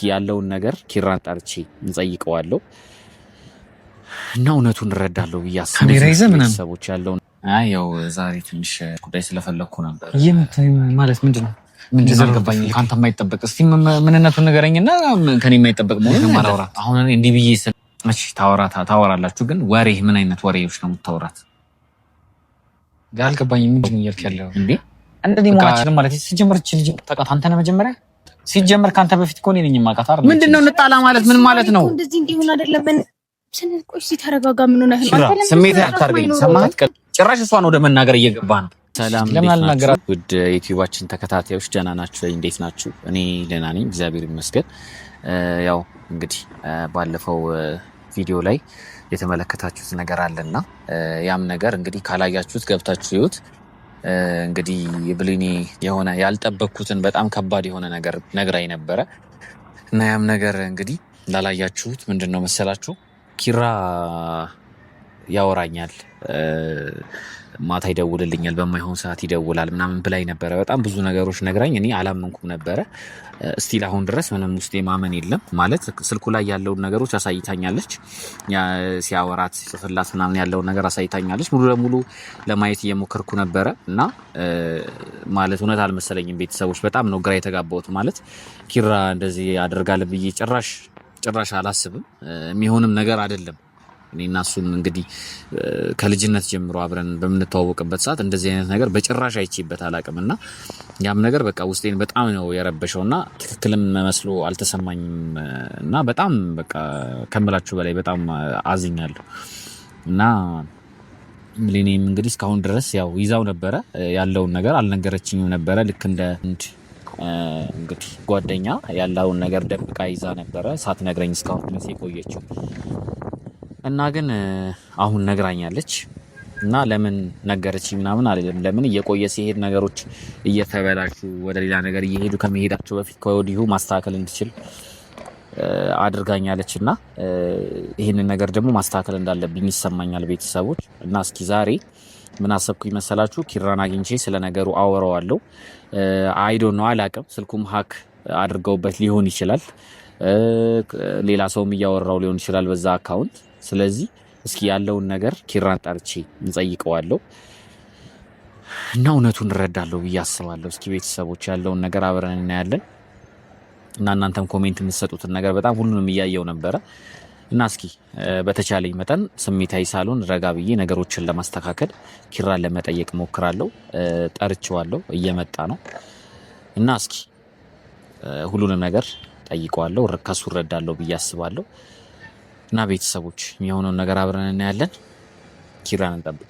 እስኪ ያለውን ነገር ኪራን ጠርቼ እንጠይቀዋለሁ እና እውነቱን እንረዳለሁ ብዬ አስባለሁ። ሰዎች ያለውን ያው ዛሬ ትንሽ ጉዳይ ስለፈለኩ ነበር። ማለት ምንድነው? ምንድነው አልገባኝም። ካንተ የማይጠበቅ እስቲ ምንነቱን ንገረኝና ከኔ የማይጠበቅ መሆኑን ማራውራት። አሁን እኔ እንዲህ ብዬ እሺ ታወራላችሁ፣ ግን ወሬ ምን አይነት ወሬዎች ነው የምታወራት? አልገባኝም። ምንድነው እያልክ ያለው እንዴ? እንደዚህ መሆናችን ማለት ሲጀመር ልጅ ተቃት አንተ ነህ መጀመሪያ። ሲጀመር ካንተ በፊት እኮ እኔ ነኝ የማውቃት አይደል? ምንድነው እንጣላ ማለት ምን ማለት ነው? እንደዚህ እንዲሆን አይደለም። ቆይ ተረጋጋ። ምን ሆነህ ነው? ስሜት አታርገኝ። ሰማት ጭራሽ እሷን ወደ መናገር እየገባ ነው። ሰላም ለማልናገራት ውድ ዩቲዩባችን ተከታታዮች ደህና ናችሁ? እንዴት ናችሁ? እኔ ደህና ነኝ እግዚአብሔር ይመስገን። ያው እንግዲህ ባለፈው ቪዲዮ ላይ የተመለከታችሁት ነገር አለና ያም ነገር እንግዲህ ካላያችሁት ገብታችሁ ይዩት። እንግዲህ ብሌኒ የሆነ ያልጠበቅኩትን በጣም ከባድ የሆነ ነገር ነግራኝ ነበረ እና ያም ነገር እንግዲህ ላላያችሁት ምንድነው መሰላችሁ ኪራ ያወራኛል፣ ማታ ይደውልልኛል፣ በማይሆን ሰዓት ይደውላል ምናምን ብላኝ ነበረ። በጣም ብዙ ነገሮች ነግራኝ እኔ አላመንኩም ነበረ። እስቲል አሁን ድረስ ምንም ውስጤ ማመን የለም። ማለት ስልኩ ላይ ያለውን ነገሮች አሳይታኛለች፣ ሲያወራት ጽፍላት ምናምን ያለውን ነገር አሳይታኛለች። ሙሉ ለሙሉ ለማየት እየሞከርኩ ነበረ እና ማለት እውነት አልመሰለኝም። ቤተሰቦች በጣም ነው ግራ የተጋባሁት። ማለት ኪራ እንደዚህ ያደርጋል ብዬ ጭራሽ አላስብም። የሚሆንም ነገር አይደለም። እኔና እሱም እንግዲህ ከልጅነት ጀምሮ አብረን በምንተዋወቅበት ሰዓት እንደዚህ አይነት ነገር በጭራሽ አይቼበት አላቅምና ያም ነገር በቃ ውስጤን በጣም ነው የረበሸውና ትክክልም መስሎ አልተሰማኝም እና በጣም በቃ ከምላችሁ በላይ በጣም አዝኛለሁ። እና ብሌኒም እንግዲህ እስካሁን ድረስ ያው ይዛው ነበረ ያለውን ነገር አልነገረችኝም ነበረ። ልክ እንደ እንግዲህ ጓደኛ ያለውን ነገር ደብቃ ይዛ ነበረ ሳትነግረኝ እስካሁን ድረስ የቆየችው እና ግን አሁን ነግራኛለች። እና ለምን ነገረችኝ ምናምን አይደለም። ለምን እየቆየ ሲሄድ ነገሮች እየተበላሹ ወደ ሌላ ነገር እየሄዱ ከመሄዳቸው በፊት ከወዲሁ ማስተካከል እንድችል አድርጋኛለች። እና ይህንን ነገር ደግሞ ማስተካከል እንዳለብኝ ይሰማኛል ቤተሰቦች። እና እስኪ ዛሬ ምን አሰብኩኝ መሰላችሁ? ኪራን አግኝቼ ስለ ነገሩ አወራዋለሁ። አይዶን ነው አላቅም። ስልኩም ሀክ አድርገውበት ሊሆን ይችላል። ሌላ ሰውም እያወራው ሊሆን ይችላል በዛ አካውንት። ስለዚህ እስኪ ያለውን ነገር ኪራን ጠርቼ እንጠይቀዋለሁ እና እውነቱን እንረዳለሁ ብዬ አስባለሁ። እስኪ ቤተሰቦች ያለውን ነገር አብረን እናያለን እና እናንተም ኮሜንት የምትሰጡትን ነገር በጣም ሁሉንም እያየው ነበረ እና እስኪ በተቻለኝ መጠን ስሜታዊ ሳልሆን ረጋ ብዬ ነገሮችን ለማስተካከል ኪራን ለመጠየቅ ሞክራለሁ። ጠርቼዋለሁ፣ እየመጣ ነው እና እስኪ ሁሉንም ነገር ጠይቀዋለሁ፣ ከሱ እረዳለሁ ብዬ አስባለሁ። እና ቤተሰቦች የሚሆነውን ነገር አብረን እናያለን። ኪራን እንጠብቅ።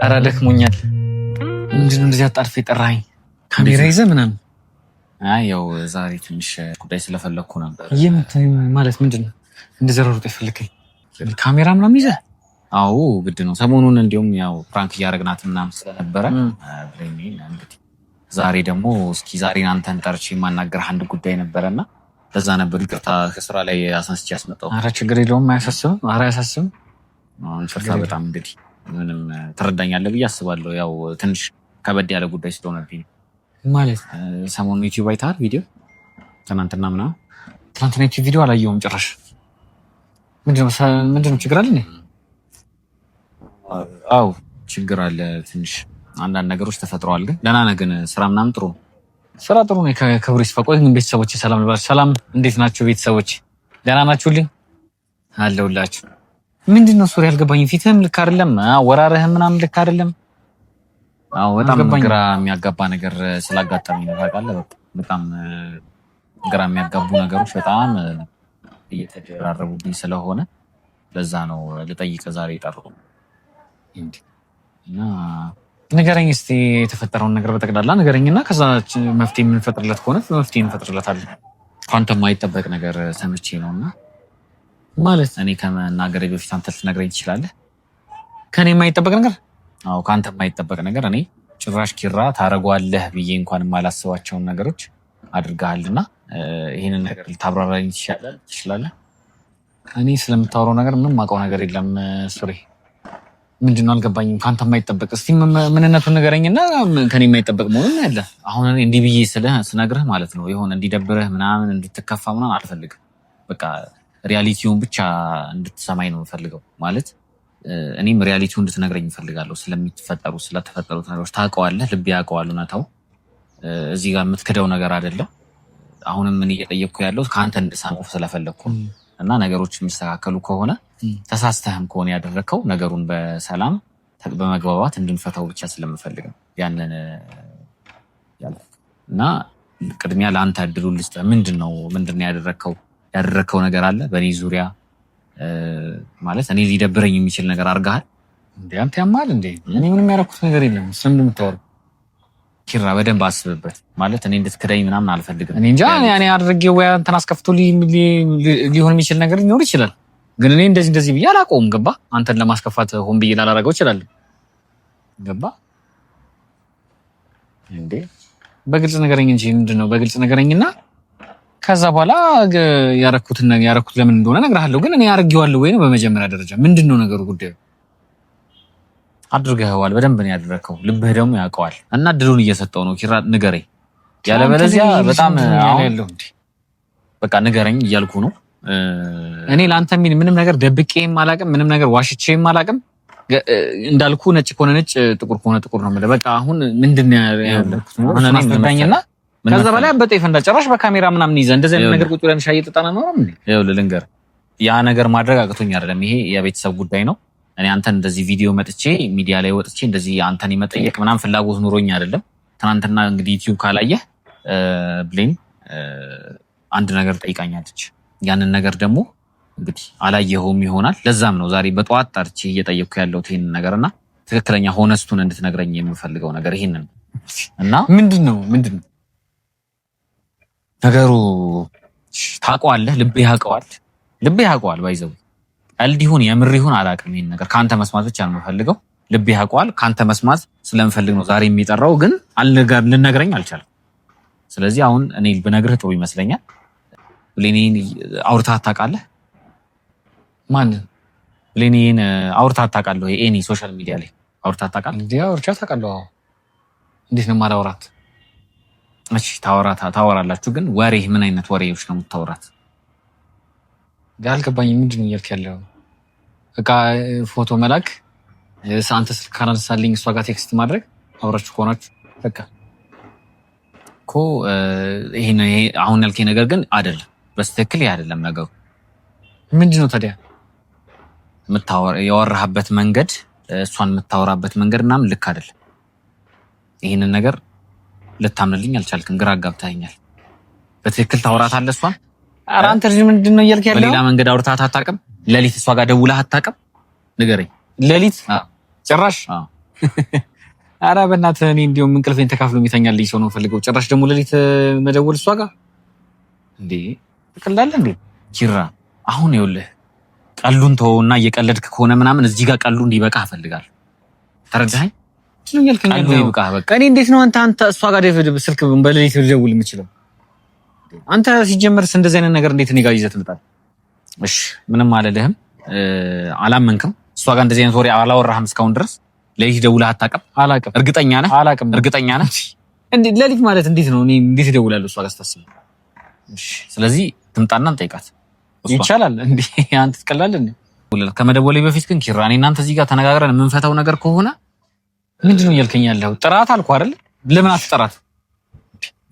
ኧረ ደክሞኛል። ምንድነው እንደዚህ አጣርፍ የጠራኸኝ? ካሜራ ይዘህ ምናምን? ያው ዛሬ ትንሽ ጉዳይ ስለፈለኩ ነበር። ማለት ምንድነው እንደዚህ ሮጥ የፈለከኝ? ካሜራ ምናምን ይዘህ? አዎ ግድ ነው። ሰሞኑን እንዲሁም ያው ፕራንክ እያደረግናት ምናምን ስለነበረ እንግዲህ ዛሬ ደግሞ እስኪ ዛሬን አንተን ጠርቼ የማናገርህ አንድ ጉዳይ ነበረና ለዛ ነበር ይቅርታ ከስራ ላይ አሳንስቼ ያስመጣው። ኧረ ችግር የለውም አያሳስብም። ኧረ አያሳስብም። ይቅርታ በጣም እንግዲህ ምንም ትረዳኛለህ ብዬ አስባለሁ። ያው ትንሽ ከበድ ያለ ጉዳይ ስለሆነብኝ ማለት ሰሞኑን ዩቲዩብ አይተሃል ቪዲዮ? ትናንትና ምናምን? ትናንትና ዩቲዩብ ቪዲዮ አላየሁም ጭራሽ። ምንድነው ችግር አለ? አዎ ችግር አለ ትንሽ አንዳንድ ነገሮች ተፈጥረዋል። ግን ደህና ነህ? ግን ስራ ምናምን ጥሩ ነው? ስራ ጥሩ ነው። ከክብር ይስፋ። ቆይ ግን ቤተሰቦቼ ሰላም ልበላችሁ። ሰላም እንዴት ናችሁ ቤተሰቦቼ? ደህና ናችሁልኝ? አለሁላችሁ። ምንድነው ሱሪ ያልገባኝ? ፊትህም ልክ አይደለም፣ አወራርህም ምናምን ልክ አይደለም። አዎ በጣም ግራ የሚያጋባ ነገር ስላጋጠመኝ ነው ታውቃለህ። በጣም ግራ የሚያጋቡ ነገሮች በጣም እየተደራረቡብኝ ስለሆነ ለዛ ነው ልጠይቅህ ዛሬ የጠራሁት። እና ንገረኝ እስቲ የተፈጠረውን ነገር በጠቅላላ ንገረኝና ከዛ መፍትሄ የምንፈጥርለት ከሆነ መፍትሄ እንፈጥርለታለን። ከአንተ የማይጠበቅ ነገር ሰምቼ ነውና ማለት እኔ ከመናገሬ በፊት አንተ ልትነግረኝ ትችላለህ? ከኔ የማይጠበቅ ነገር? አዎ ከአንተ የማይጠበቅ ነገር እኔ ጭራሽ ኪራ ታረጓለህ ብዬ እንኳን የማላስባቸውን ነገሮች አድርገሃልና ይሄንን ነገር ልታብራራኝ ትችላለህ? እኔ ስለምታወራው ነገር ምንም ማውቀው ነገር የለም ሱሪ። ምንድነው አልገባኝም። ከአንተ የማይጠበቅ እስቲ ምንነቱን ንገረኝና ከኔ የማይጠበቅ መሆኑን ያለ አሁን እኔ እንዲህ ብዬ ስነግርህ ማለት ነው የሆነ እንዲደብርህ ምናምን እንድትከፋ ምናምን አልፈልግም። በቃ ሪያሊቲውን ብቻ እንድትሰማኝ ነው የምፈልገው። ማለት እኔም ሪያሊቲውን እንድትነግረኝ እፈልጋለሁ። ስለተፈጠሩት ነገሮች ታውቀዋለህ፣ ልብ ያውቀዋል እውነታው። እዚህ ጋር የምትክደው ነገር አይደለም። አሁንም ምን እየጠየቅኩ ያለው ከአንተ እንድሰማው ስለፈለግኩ እና ነገሮች የሚስተካከሉ ከሆነ ተሳስተህም ከሆነ ያደረግከው ነገሩን በሰላም በመግባባት እንድንፈታው ብቻ ስለምፈልግ ነው ያንን ያልኩት። እና ቅድሚያ ለአንተ እድሉን ልስጥህ። ምንድን ነው ያደረግከው ነገር አለ በእኔ ዙሪያ? ማለት እኔ ሊደብረኝ የሚችል ነገር አድርገሃል እንዴ? አንተ ያማል እንዴ? እኔ ምንም ያደረኩት ነገር የለም። ስለምን የምታወራው? ኪራ በደንብ አስብበት። ማለት እኔ እንድትክደኝ ምናምን አልፈልግም። እኔ እንጃ እኔ አድርጌው ወይ አንተን አስከፍቶ ሊሆን የሚችል ነገር ሊኖር ይችላል። ግን እኔ እንደዚህ ብዬ አላውቀውም። ገባ? አንተን ለማስከፋት ሆን ብዬ ላላረገው እችላለሁ። ገባ እንዴ? በግልጽ ነገረኝ እንጂ ምንድነው? በግልጽ ነገረኝና ከዛ በኋላ ያረኩት ለምን እንደሆነ እነግርሃለሁ። ግን እኔ አድርጌዋለሁ ወይ ነው በመጀመሪያ ደረጃ ምንድነው ነገሩ? ጉዳዩ አድርገኸዋል። በደንብ ነው ያደረከው። ልብህ ደግሞ ያውቀዋል። እና ድሉን እየሰጠው ነው። ኪራ ንገረኝ፣ ያለበለዚያ በጣም ያለው እንዴ በቃ ንገረኝ እያልኩ ነው። እኔ ለአንተ ምንም ነገር ደብቄም አላውቅም፣ ምንም ነገር ዋሽቼም አላውቅም። እንዳልኩ ነጭ ከሆነ ነጭ፣ ጥቁር ከሆነ ጥቁር ነው የምልህ። በቃ አሁን ምንድነው ያልኩት ነው እኔ አስረዳኝና ከዛ በላይ አበጠ ይፈንዳ። ጭራሽ በካሜራ ምናምን ይዘህ እንደዚህ አይነት ነገር ቁጭ ብለን ሻይ እየጠጣን ነው እንዴ? ይኸውልህ ልንገርህ፣ ያ ነገር ማድረግ አቅቶኝ አይደለም። ይሄ የቤተሰብ ጉዳይ ነው። እኔ አንተን እንደዚህ ቪዲዮ መጥቼ ሚዲያ ላይ ወጥቼ እንደዚህ አንተን የመጠየቅ ምናምን ፍላጎት ኑሮኝ አይደለም። ትናንትና እንግዲህ ዩቲዩብ ካላየህ ብሌን አንድ ነገር ጠይቃኛለች። ያንን ነገር ደግሞ እንግዲህ አላየኸውም ይሆናል። ለዛም ነው ዛሬ በጠዋት ጠርቼ እየጠየቅኩ ያለሁት ይሄንን ነገርና ትክክለኛ ሆነስቱን እንድትነግረኝ የምፈልገው ነገር ይሄንን እና ምንድነው ነገሩ? ታውቀዋለህ፣ ልብህ ያውቀዋል። ባይዘው ቀልድ ይሁን የምር ይሁን አላውቅም። ይሄን ነገር ካንተ መስማት ብቻ ነው የምፈልገው። ልብህ ያውቀዋል። ካንተ መስማት ስለምፈልግ ነው ዛሬ የሚጠራው። ግን ልነግረኝ አልቻለም። ስለዚህ አሁን እኔ ብነግርህ ጥሩ ይመስለኛል። ብሌኔን አውርተሃት ታውቃለህ? ማንን? ብሌኔን አውርተሃት ታውቃለህ? ኤኒ ሶሻል ሚዲያ ላይ አውርተሃት ታውቃለህ? እንዴ አውርቻት ታውቃለህ? እንዴት ነው የማላወራት? እሺ ታወራላችሁ። ግን ወሬ ምን አይነት ወሬዎች ነው የምታወራት? አልገባኝም። ምንድን ነው እያልክ ያለው? በቃ ፎቶ መላክ፣ አንተ ስልክ ካላነሳልኝ እሷ ጋር ቴክስት ማድረግ፣ አብራችሁ ከሆናችሁ በቃ እኮ ይሄ አሁን ያልከኝ ነገር ግን አይደለም። በስትክክል ይሄ አይደለም ነገሩ። ምንድን ነው ታዲያ? ያወራህበት መንገድ፣ እሷን የምታወራበት መንገድ ምናምን ልክ አይደለም። ይሄንን ነገር ልታምንልኝ አልቻልክም። ግራ አጋብተኸኛል። በትክክል ታወራታለህ እሷን? ኧረ አንተ ልጅ ምንድን ነው እያልክ ያለው? በሌላ መንገድ አውርታት አታውቅም? ሌሊት እሷ ጋር ደውለህ አታውቅም? ንገረኝ። ሌሊት ጭራሽ? ኧረ በእናትህ እኔ እንዲያውም እንቅልፌን ተካፍሎ የሚተኛልኝ ሰው ነው የምፈልገው። ጭራሽ ደግሞ ሌሊት መደወል እሷ ጋር እንዴ? ትቀልዳለህ እንዴ ኪራ? አሁን ይኸውልህ ቀሉን ተወውና እየቀለድክ ከሆነ ምናምን እዚህ ጋር ቀሉ እንዲበቃ እፈልጋለሁ። ተረዳኸኝ? ምን እያልከኝ ነው? ይብቃ በቃ። እኔ እንዴት ነው አንተ እሷ ጋር ስልክ በሌሊት ልደውል የምችለው? አንተ ሲጀመርስ እንደዚህ አይነት ነገር እንዴት እኔ ጋር ይዘህ ትመጣለህ? እሺ ምንም አልልህም። አላመንክም። እሷ ጋር እንደዚህ አይነት ወሬ አላወራህም እስካሁን ድረስ? ሌሊት ደውለህ አታውቅም? አላውቅም። እርግጠኛ ነህ? አላውቅም። እርግጠኛ ነህ? እንዴ ሌሊት ማለት እንዴት ነው? እኔ እንዴት እደውላለሁ እሷ ጋር ስታስብ? እሺ ስለዚህ ትምጣና እንጠይቃት። ይቻላል እንዴ? አንተ ትቀላለህ እንዴ? ከመደወሌ በፊት ግን ኪራ፣ እኔ እናንተ እዚህ ጋር ተነጋግረን የምንፈታው ነገር ከሆነ ምንድነው እያልከኝ ያለው? ጥራት አልኩህ አይደል? ለምን አትጠራት?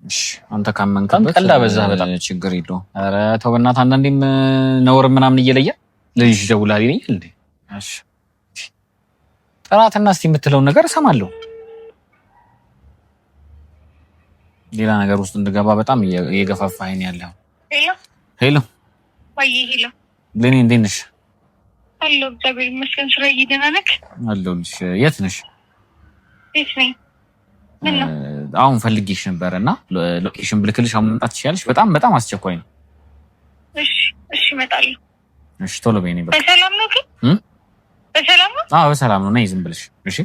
እሺ አንተ ካመንከበት ቀልዳ በዛ በጣም ችግር የለውም። ኧረ ተው በእናትህ። አንዳንዴም ነውር ምናምን እየለየ ልጅ ደውላ ይለኛል እንዴ? እሺ ጥራትና እስቲ የምትለውን ነገር እሰማለሁ። ሌላ ነገር ውስጥ እንድገባ በጣም እየገፋፋኸኝ ያለው። ሄሎ ወይ ሄሎ፣ ለኔ እንዴት ነሽ? አሎ እግዚአብሔር ይመስገን። ስራ እየደህና ነህ? አለሁልሽ። የት ነሽ? ቤት ነኝ። ምን ነው? አሁን ፈልጌሽ ነበርና ሎኬሽን ብልክልሽ አሁን መምጣት ትችያለሽ? በጣም አስቸኳይ ነው። እሺ እመጣለሁ። እሺ ቶሎ በይ። ነኝ በሰላም ነው ግን? በሰላም ነው? አዎ በሰላም ነው። ነይ ዝም ብለሽ። እሺ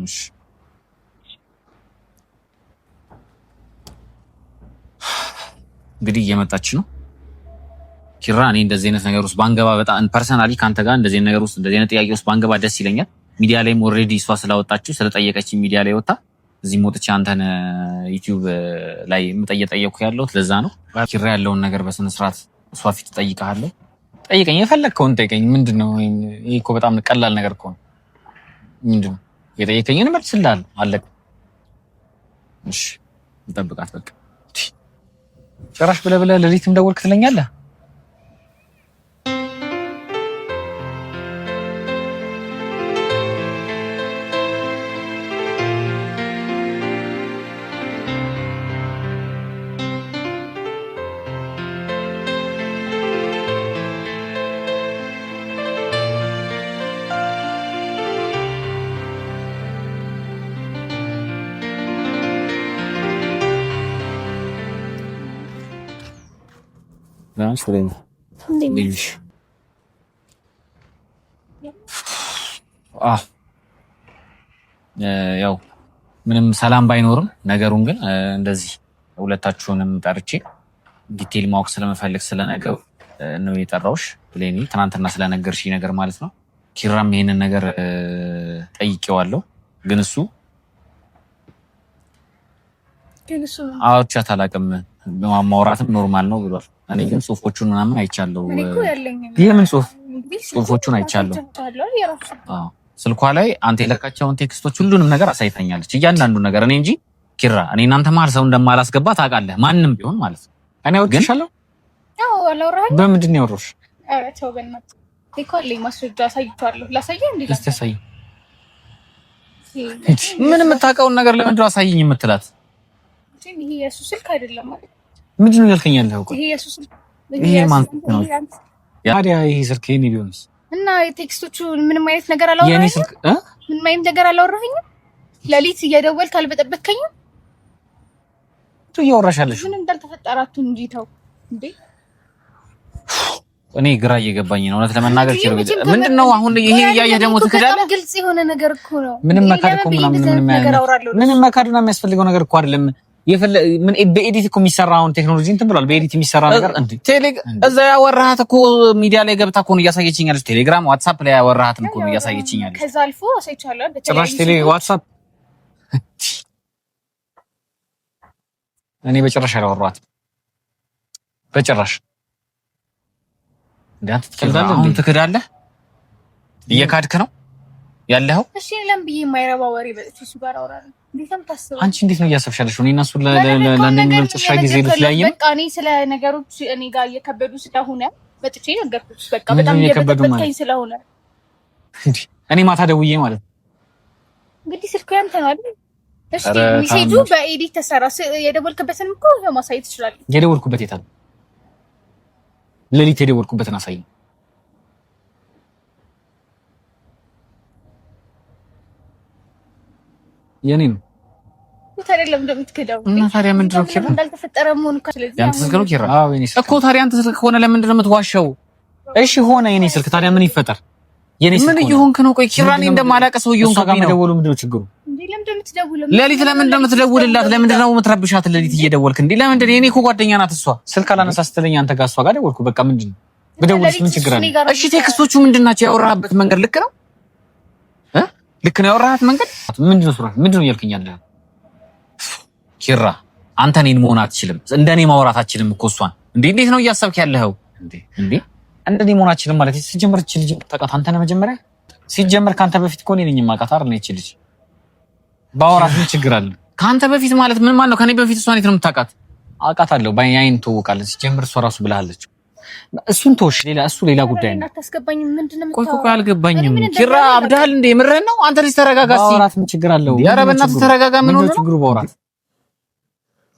እሺ። እንግዲህ እየመጣች ነው ኪራ። እኔ እንደዚህ አይነት ነገር ውስጥ ባንገባ በጣም ፐርሰናሊ ካንተ ጋር እንደዚህ አይነት ነገር ውስጥ እንደዚህ አይነት ጥያቄ ውስጥ ባንገባ ደስ ይለኛል። ሚዲያ ላይም ኦልሬዲ እሷ ስላወጣችሁ ስለጠየቀችኝ ሚዲያ ላይ ወጣ እዚህም ወጥቼ አንተን ዩቲዩብ ላይ የምጠየቁ ያለሁት ለዛ ነው። ኪራ ያለውን ነገር በስነ ስርዓት እሷ ፊት ጠይቀሃለሁ። ጠይቀኝ፣ የፈለግከውን ጠይቀኝ። ምንድነው? ይሄ እኮ በጣም ቀላል ነገር እኮ ነው። ምንድነው? የጠየቀኝን እመልስልሃለሁ። አለቀ። እሺ እንጠብቃት በቃ። ጭራሽ ብለህ ሌሊትም ደወልክ ትለኛለህ። ያው ምንም ሰላም ባይኖርም ነገሩን ግን እንደዚህ ሁለታችሁንም ጠርቼ ዲቴል ማወቅ ስለመፈልግ ስለነገሩ ነው የጠራሁሽ። ብሌኒ ትናንትና ስለነገርሽኝ ነገር ማለት ነው። ኪራም ይሄንን ነገር ጠይቄዋለሁ፣ ግን እሱ አውርቻት አላውቅም። ማውራትም ኖርማል ነው ብሏል። እኔ ግን ጽሁፎቹን ምናምን አይቻለሁ። የምን ጽሁፎቹን አይቻለሁ። ስልኳ ላይ አንተ የለካቸውን ቴክስቶች ሁሉንም ነገር አሳይተኛለች፣ እያንዳንዱ ነገር። እኔ እንጂ ኪራ እኔ እናንተ መሀል ሰው እንደማላስገባ ታውቃለህ፣ ማንም ቢሆን ማለት ነው። እኔ አውርቼሻለሁ። በምንድን ነው ያወራሁሽ? ኧረ ተው በእናትህ። እኮ አለኝ ማስረጃ አሳይቼዋለሁ። ላሳየህ እንዴ? እስቲ አሳይኝ። ምን የምታውቀውን ነገር ለምንድን ነው አሳይኝ የምትላት? ይሄ የሱ ስልክ አይደለም ማለት ምንድን ነው ያልከኝ? ያለው ይሄ የሱ ስልክ ይሄ ማን ነው? ታዲያ ይሄ ስልክ የኔ ቢሆንስ? እና ቴክስቶቹ ምንም አይነት ነገር አላወራኸኝም? የኔ ስልክ ምንም አይነት ነገር አላወራኸኝም? ሌሊት እየደወልክ አልበጠበጥከኝም? እያወራሻለሽ ምን እንዳልተፈጠራቱ እንጂ ተው እንዴ። እኔ ግራ እየገባኝ ነው እውነት ለመናገር። ምንድነው አሁን ይሄ እያየህ ደግሞ ትክዳለህ? ግልጽ የሆነ ነገር እኮ ነው። ምንም መካድ እኮ ምንም መካድ ነው የሚያስፈልገው ነገር እኮ አይደለም። ምን በኤዲት እኮ የሚሰራውን ቴክኖሎጂ እንትን ብሏል። በኤዲት የሚሰራ ነገር እንዴ እዛ ያወራሃት እኮ ሚዲያ ላይ ገብታ እኮ ነው እያሳየችኝ ያለች። ቴሌግራም ዋትስአፕ ላይ ያወራሃትም እኮ ነው እያሳየችኝ ያለች። ከዛ አልፎ አሳይቻለሁ። ጭራሽ ዋትስአፕ እኔ በጭራሽ አላወራኋትም በጭራሽ። እንዴት ትከዳለህ? አሁን ትክዳለህ? እየካድክ ነው ያለኸው። እሺ ለምን ብዬ የማይረባ ወሬ በእሱ ጋር አወራለሁ? እንዴት ነው የምታስበው? አንቺ እንዴት ነው እያሰብሽ ያለሽው? እኔ እና እሱ ለመጨረሻ ጊዜ ልትለያየ ነው። በቃ እኔ ስለ ነገሮች እኔ ጋር እየከበዱ ስለሆነ መጥቼ ነገርኩሽ። በቃ በጣም እየከበዱኝ ስለሆነ እንዴ እኔ ማታ ደውዬ ማለት እንግዲህ ስልኩ ያንተ ነው አይደል? እሺ ሜሴጁ በኤዲት ተሰራ። የደወልክበትንም እኮ ማሳየት ይችላል። የደወልኩበት የት አለ? ሌሊት የደወልኩበትን አሳየኝ። የኔ ነው ታዲያ ለምን እንደምትከዳው? እና ታዲያ ምንድን ነው ኪራ? እንዳልተፈጠረ መሆን እኮ ስለዚህ ያንተ ስልክ ነው ኪራ? አዎ የኔ ስልክ እኮ። ታዲያ አንተ ስልክ ሆነ ለምንድን ነው የምትዋሸው? እሺ ሆነ የኔ ስልክ። ታዲያ ምን ይፈጠር? የኔ ስልክ ምን እየሆንክ ነው? ቆይ ኪራ እኔ እንደማላውቅ ሰው እየሆንክ ነው። መደወሉ ምንድን ነው ችግሩ? እንዴ ለምንድን ነው የምትደውለው? ሌሊት ለምንድን ነው የምትደውልላት? ለምንድን ነው የምትረብሻት ሌሊት እየደወልክ? እንዴ ለምንድን? የኔ እኮ ጓደኛ ናት እሷ። ስልክ አላነሳ ስትለኝ አንተ ጋር እሷ ጋር ደወልኩ። በቃ ምንድን ነው ብደውልስ ምን ችግር አለ? እሺ ቴክስቶቹ ምንድን ናቸው? ያወራህበት መንገድ ልክ ነው? ልክ ነው ያወራህበት መንገድ? ምንድን ነው ሱራ? ምንድን ነው እያልከኝ ያለህ? ኪራ አንተ እኔን መሆን አትችልም። እንደኔ ማውራት አትችልም እኮ እሷን። እንዴት ነው እያሰብክ ያለኸው? እንዴ እንደኔ መሆን አትችልም ማለት ሲጀምር እቺ ልጅ ታውቃት አንተ ነህ መጀመሪያ። ሲጀምር ካንተ በፊት እኮ እኔ ነኝ የማውቃት አይደል? እቺ ልጅ ባወራት ምን ችግር አለ? ካንተ በፊት ማለት ምን ማለት ነው? ከኔ በፊት እሷን የት ነው የምታውቃት? አውቃታለሁ። በአይን ትወቃለች። ሲጀምር እሷ ራሱ ብላለች። እሱን ተወሽ፣ እሱ ሌላ ጉዳይ ነው። ቆይ አልገባኝም። ኪራ አብዳል እንዴ? ምርህን ነው አንተ? ልጅ ተረጋጋ። ባወራት ምን ችግር አለው? ኧረ በእናትህ ተረጋጋ። ምን ሆነ ችግሩ? ባወራት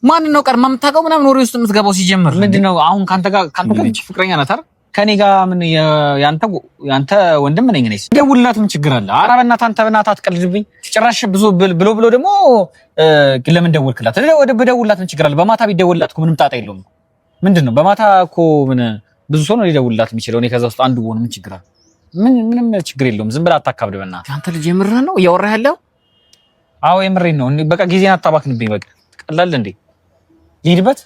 ማን ነው ቀድማ የምታውቀው ምናምን ወሬ ውስጥ የምትገባው ሲጀምር ምንድነው አሁን ካንተ ጋር ፍቅረኛ ናት አይደል ከኔ ጋር ምን ያንተ ወንድም ነኝ ነኝ ደውልላት ምን ችግር አለ ኧረ በእናትህ አትቀልድብኝ ጭራሽ ብዙ ብሎ ደግሞ ለምን ደወልክላት በደውልላት ምን ችግር አለ በማታ ቢደውልላት እኮ ምንም ጣጣ የለውም ምንድነው በማታ እኮ ምን ብዙ ሰው ነው ሊደውልላት የሚችለው እኔ ከዛ ውስጥ አንዱ ሆነ ምን ችግር አለ ምንም ችግር የለውም ዝም ብለህ አታካብድ በእናትህ አንተ ልጅ የምርህ ነው እያወራህ ያለው አዎ የምሬን ነው በቃ ጊዜን አታባክንብኝ በቃ ቀላል እንዴ ልሂድበት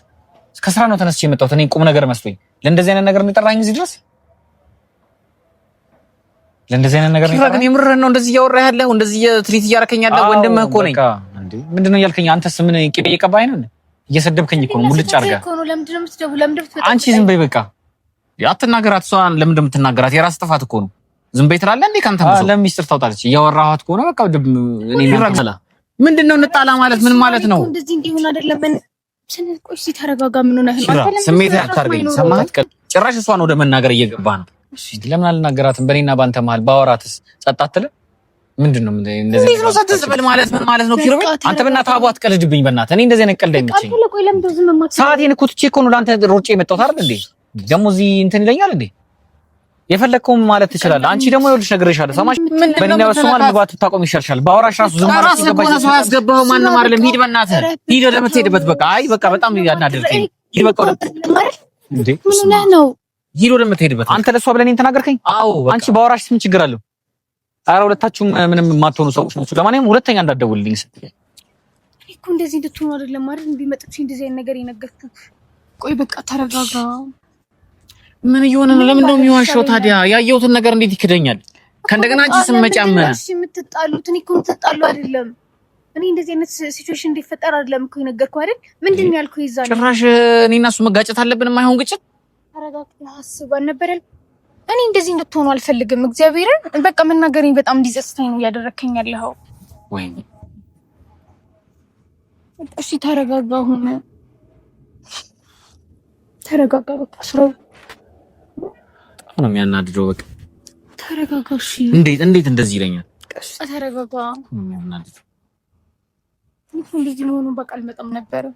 ከስራ ነው ተነስቼ የመጣሁት እኔ ቁም ነገር መስሎኝ ለእንደዚህ አይነት ነገር እንጠራኝ እዚህ ድረስ ለእንደዚህ አይነት ነገር ግን የምርህ ነው እንደዚህ እያወራህ ያለው እንደዚህ ትሪት እያረከኝ ያለው ወንድምህ እኮ ነኝ እንዴ ምንድነው ያልከኝ አንተስ ምን ቅቤ እየቀባኸኝ ነው እየሰደብከኝ እኮ ነው ሙልጭ አድርጋ አንቺ ዝም በይ በቃ አትናገራት እሷን ለምን እንደምትናገራት የራስ ጥፋት እኮ ነው ዝም በይ ትላለህ እንዴ ካንተ ነው ለምን ሚስጥር ታውጣለች እያወራኋት እኮ ነው በቃ እኔ ምንድነው እንጣላ ማለት ምን ማለት ነው እንደዚህ እንዲሆን አይደለም ቆይ ተረጋጋ ምን ሆነህ ነው ስሜት አታርገኝ ሰማት ጭራሽ እሷን ወደ መናገር እየገባ ነው እሺ ለምን አልናገራትም በእኔና ባንተ መሀል ባወራትስ ጸጥ አትልም ምንድነው እንደዚህ ነው ሰጥተብል ማለት ምን ማለት ነው ኪሩቤል አንተ በእናትህ አቧ አትቀልድብኝ በእናትህ እኔ እንደዚህ አይነት ቀልድ አይመቸኝም ቆይ ለምን ዝም ማለት ሰዓቴን እኮ ትቼ እኮ ነው ለአንተ ሮጬ የመጣሁት አይደል እንዴ ደግሞ እዚህ እንትን ይለኛል እንዴ የፈለከውም ማለት ትችላለህ አንቺ ደግሞ ይኸውልሽ ነግሬሻለሁ ሰማሽ በእኔና በሱ መሀል መግባት ብታቆም ይሻልሻል ባወራሽ ራሱ ዝም ማለት ይገባሽ ነው ያስገባው ማንንም አይደለም ሂድ በእናትህ ሂድ ወደምትሄድበት በቃ አይ በቃ በጣም ያናደርከኝ ሂድ በቃ እንዴ ምን ነው ሂድ ወደምትሄድበት አንተ ለሷ ብለህ እኔን ተናገርከኝ አዎ አንቺ ባወራሽ ምን ችግር አለው ኧረ ሁለታችሁም ምንም የማትሆኑ ሰዎች ናችሁ ለማንኛውም ሁለተኛ እንዳትደውልልኝ እኮ እንደዚህ እንድትሆኑ አይደለም ማለት ቢመጥብሽ እንደዚህ አይነት ነገር የነገርኩህ ቆይ በቃ ተረጋጋ ምን እየሆነ ነው ለምን ነው የሚዋሸው ታዲያ ያየሁትን ነገር እንዴት ይክደኛል ከእንደገና አንቺ ስመጫመ እሺ የምትጣሉት እኔ እኮ የምትጣሉ አይደለም እኔ እንደዚህ አይነት ሲቹዌሽን እንዲፈጠር አይደለም እኮ የነገርኩህ አይደል ምንድን ነው ያልኩህ ይዛል ጭራሽ እኔና እሱ መጋጨት አለብን የማይሆን ግጭት ተረጋግተህ አስብ አልነበረም እኔ እንደዚህ እንድትሆኑ አልፈልግም እግዚአብሔርን በቃ መናገሬን በጣም እንዲጸጽተኝ ነው እያደረከኝ ያለኸው ወይኔ እሺ ተረጋጋ አሁን ተረጋጋ በቃ ስራው ነው የሚያናድደው በቃ ተረጋጋ እሺ እንዴት እንደዚህ ይለኛል ተረጋጋ የሚያናድደው እንደዚህ መሆኑን በቃ አልመጣም ነበር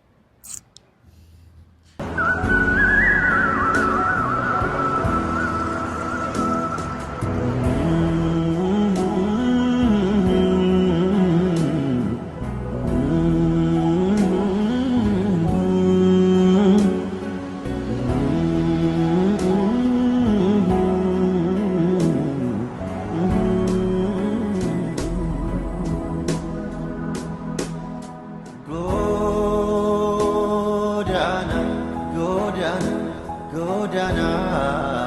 Godana